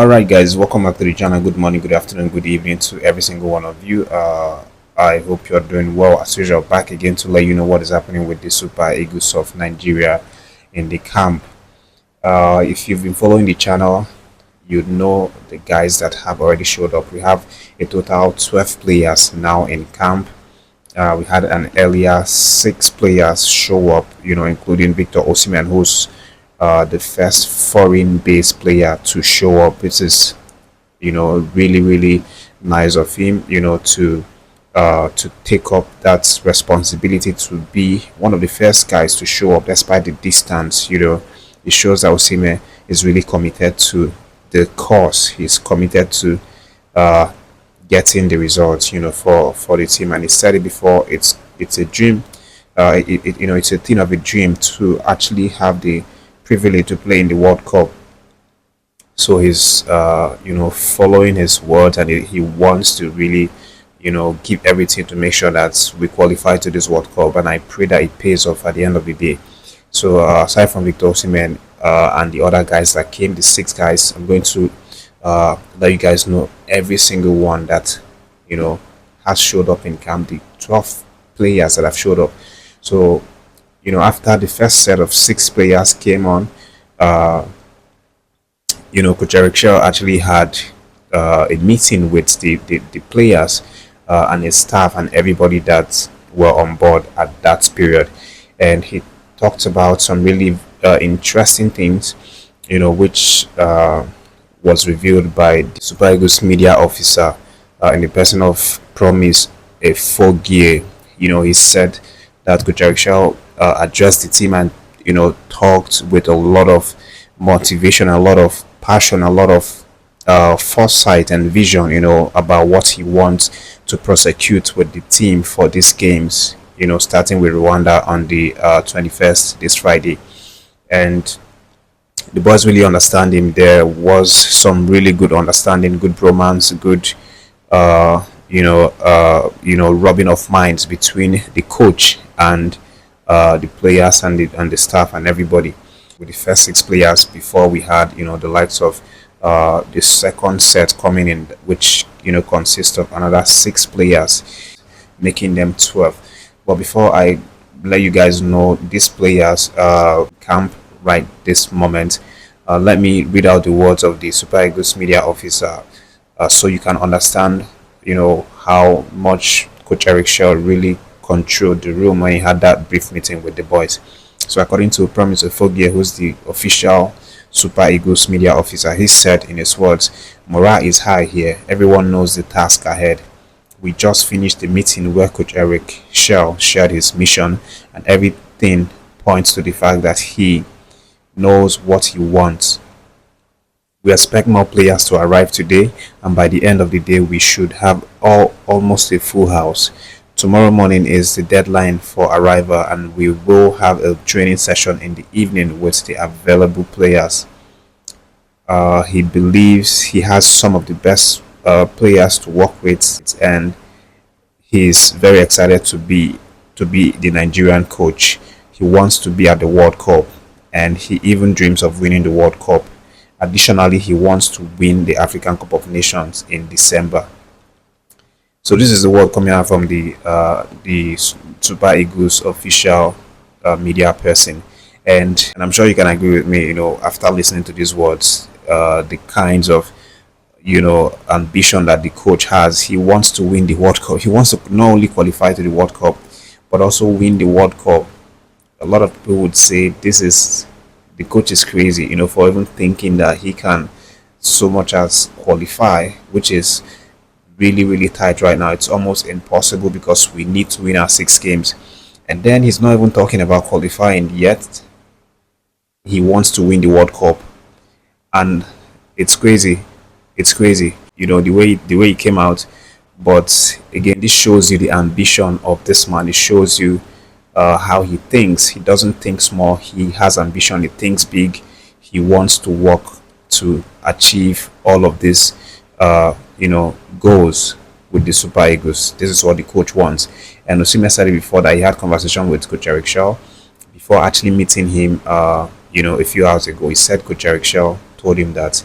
Alright guys, welcome back to the channel. Good morning, good afternoon, good evening to every single one of you. I hope you're doing well. As usual, back again to let you know what is happening with the Super Eagles of Nigeria in the camp. If you've been following the channel, you know the guys that have already showed up. We have a total of 12 players now in camp. We had an earlier 6 players show up, including Victor Osimhen, who's the first foreign-based player to show up. This is, really nice of him, to take up that responsibility to be one of the first guys to show up despite the distance. It shows that Osimhen is really committed to the cause. He's committed to getting the results, for the team. And he said it before. It's a dream. It's a thing of a dream to actually have the privilege to play in the World Cup. So he's following his word, and he wants to really give everything to make sure that we qualify to this World Cup. And I pray that it pays off at the end of the day. So aside from Victor Osimhen and the other guys that came, the 6 guys, I'm going to let you guys know every single one that has showed up in camp, the 12 players that have showed up. So after the first set of 6 players came on, Coach Chelle actually had a meeting with the players and his staff and everybody that were on board at that period. And he talked about some really interesting things, which was revealed by the Super Eagles media officer in the person of Promise Efogie. He said that Coach Chelle addressed the team and talked with a lot of motivation, a lot of passion, a lot of foresight and vision about what he wants to prosecute with the team for these games, starting with Rwanda on the 21st, this Friday. And the boys really understand him. There was some really good understanding, good romance, good rubbing of minds between the coach and the players and the staff and everybody. With the first 6 players, before we had the likes of the second set coming in, which consists of another 6 players, making them 12. But before I let you guys know these players camp right this moment, let me read out the words of the Super Eagles media officer, so you can understand how much Coach Chelle really controlled the room when he had that brief meeting with the boys. So according to Promise Efogie, who's the official Super Eagles media officer, he said in his words, "Morale is high here. Everyone knows the task ahead. We just finished the meeting where Coach Chelle shared his mission, and everything points to the fact that he knows what he wants. We expect more players to arrive today, and by the end of the day we should have almost a full house. Tomorrow morning is the deadline for arrival, and we will have a training session in the evening with the available players. He believes he has some of the best players to work with, and he's very excited to be the Nigerian coach. He wants to be at the World Cup, and he even dreams of winning the World Cup. Additionally, he wants to win the African Cup of Nations in December." So this is the word coming out from the Super Eagles official media person, and I'm sure you can agree with me. After listening to these words, the kinds of ambition that the coach has. He wants to win the World Cup. He wants to not only qualify to the World Cup, but also win the World Cup. A lot of people would say the coach is crazy, for even thinking that he can so much as qualify, which is really tight right now. It's almost impossible because we need to win our 6 games, and then he's not even talking about qualifying yet. He wants to win the World Cup, and it's crazy. The way he came out. But again, this shows you the ambition of this man. It shows you how he thinks. He doesn't think small. He has ambition. He thinks big. He wants to work to achieve all of this goals with the Super Eagles. This is what the coach wants. And Osimhen said it before that he had conversation with Coach Chelle before actually meeting him a few hours ago. He said Coach Chelle told him that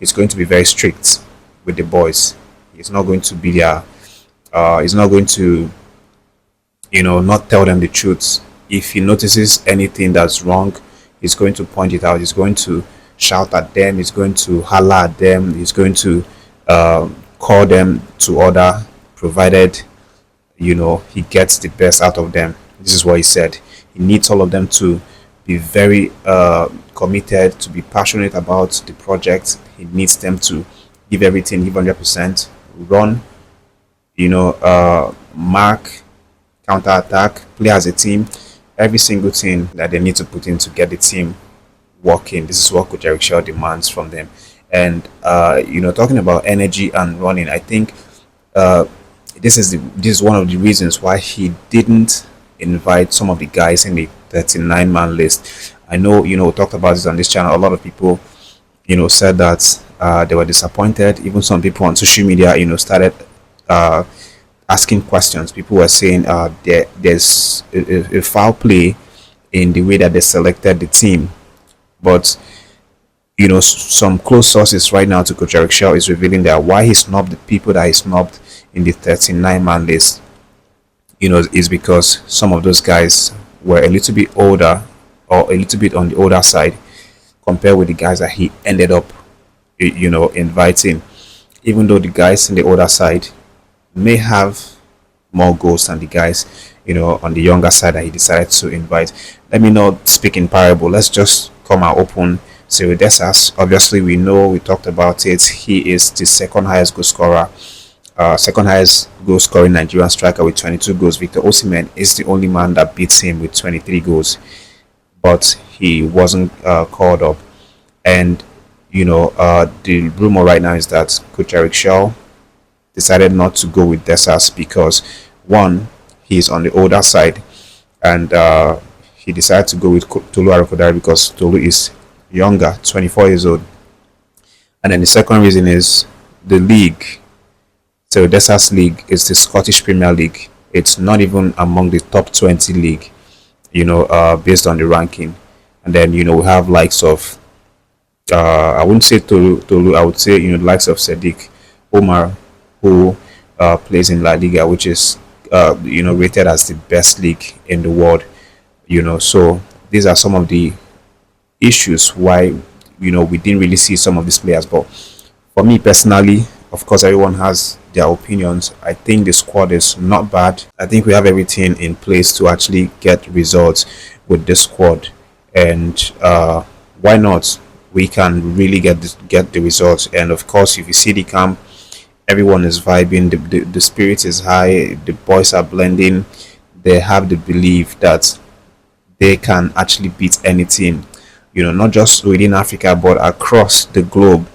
he's going to be very strict with the boys. He's not going to be there. He's not going to, not tell them the truth. If he notices anything that's wrong, he's going to point it out. He's going to shout at them. He's going to holler at them. He's going to call them to order, provided he gets the best out of them. This is what he said. He needs all of them to be very committed, to be passionate about the project. He needs them to give everything, give 100%, run, mark, counter attack, play as a team. Every single thing that they need to put in to get the team working. This is what Coach Eric Chelle demands from them. And talking about energy and running, I think this is one of the reasons why he didn't invite some of the guys in the 39-man list. I know, we talked about this on this channel. A lot of people, said that they were disappointed. Even some people on social media, started asking questions. People were saying there's a foul play in the way that they selected the team. But some close sources right now to Coach Eric Chelle is revealing that why he snubbed the people that he snubbed in the 39-man list, is because some of those guys were a little bit older, or a little bit on the older side, compared with the guys that he ended up, inviting. Even though the guys in the older side may have more goals than the guys, on the younger side that he decided to invite. Let me not speak in parable. Let's just come out open. Cyril Dessers, obviously we talked about it. He is the second highest goal scorer, second highest goal scoring Nigerian striker with 22 goals. Victor Osimhen is the only man that beats him with 23 goals, but he wasn't called up. And the rumor right now is that Coach Eric Chelle decided not to go with Dessers because, one, he's on the older side, and he decided to go with Tolu Arokodare because Tolu is younger, 24 years old. And then the second reason is the league. So Dessers league is the Scottish Premier League. It's not even among the top 20 league, based on the ranking. And then we have likes of I wouldn't say Tolu, I would say likes of Sadiq Omar, who plays in La Liga, which is rated as the best league in the world. So these are some of the issues why we didn't really see some of these players. But for me personally, of course, everyone has their opinions. I think the squad is not bad. I think we have everything in place to actually get results with this squad, and why not? We can really get the results. And of course, if you see the camp, everyone is vibing. The spirit is high. The boys are blending. They have the belief that they can actually beat anything, not just within Africa but across the globe.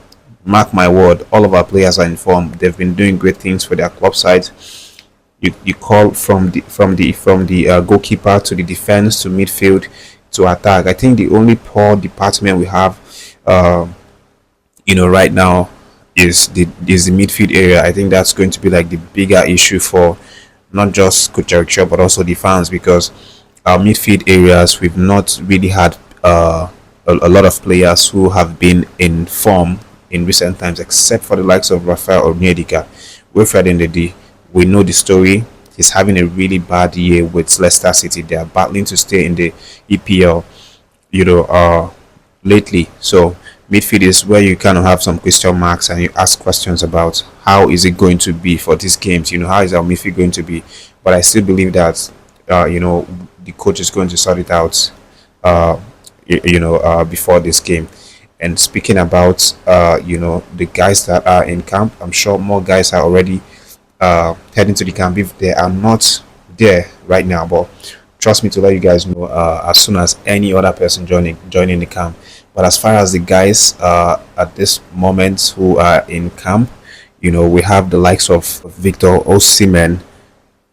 Mark my word, all of our players are informed. They've been doing great things for their club side. You call from the goalkeeper to the defense to midfield to attack. I think the only poor department we have right now is the midfield area. I think that's going to be like the bigger issue for not just Coach Eric Chelle but also the fans, because our midfield areas, we've not really had a lot of players who have been in form in recent times, except for the likes of Rafael Onyedika. Wilfred Ndidi, we know the story. He's having a really bad year with Leicester City. They are battling to stay in the EPL, lately. So midfield is where you kind of have some question marks and you ask questions about how is it going to be for these games. How is our midfield going to be? But I still believe that the coach is going to sort it out before this game. And speaking about the guys that are in camp, I'm sure more guys are already heading to the camp if they are not there right now. But trust me to let you guys know as soon as any other person joining the camp. But as far as the guys at this moment who are in camp, we have the likes of Victor Osimhen,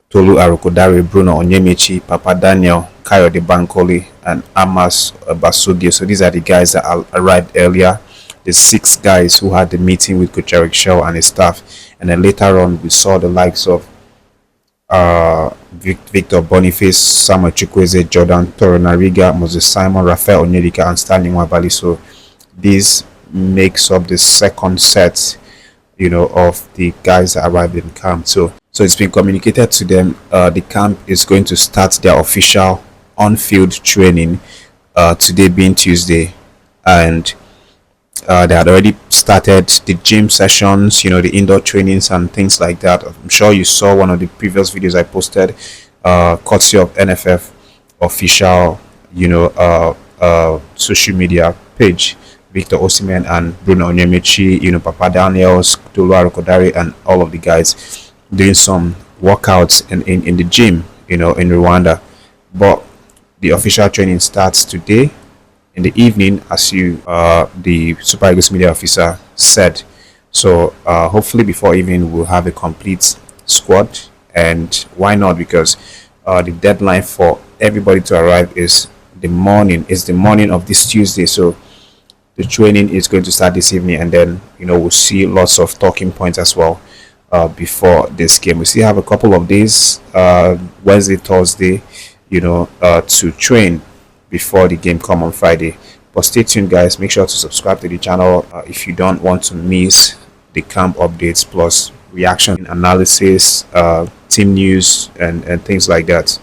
Tolu Arokodare, Bruno Onyemaechi, Papa Daniel, Kayode Bankole, and Amos Basugie. So these are the guys that arrived earlier, the 6 guys who had the meeting with Coach Eric Chelle and his staff. And then later on, we saw the likes of Victor Boniface, Samuel Chukwueze, Jordan Toronariga, Moses Simon, Rafael Onyedika, and Stanley Nwabali. So these makes up the second set, of the guys that arrived in camp. So it's been communicated to them. The camp is going to start their official on-field training today being Tuesday, and they had already started the gym sessions, the indoor trainings and things like that. I'm sure you saw one of the previous videos I posted, courtesy of NFF official, social media page. Victor Osimhen and Bruno Onyemaechi, Papa Daniels, Tolu Arokodare, and all of the guys doing some workouts in the gym, in Rwanda. But the official training starts today in the evening, as the Super Eagles media officer said. So hopefully before evening we'll have a complete squad, and why not? Because the deadline for everybody to arrive is the morning. It's the morning of this Tuesday, so the training is going to start this evening, and then we'll see lots of talking points as well before this game. We still have a couple of days, Wednesday, Thursday, to train before the game come on Friday. But stay tuned, guys. Make sure to subscribe to the channel if you don't want to miss the camp updates plus reaction analysis, team news, and things like that.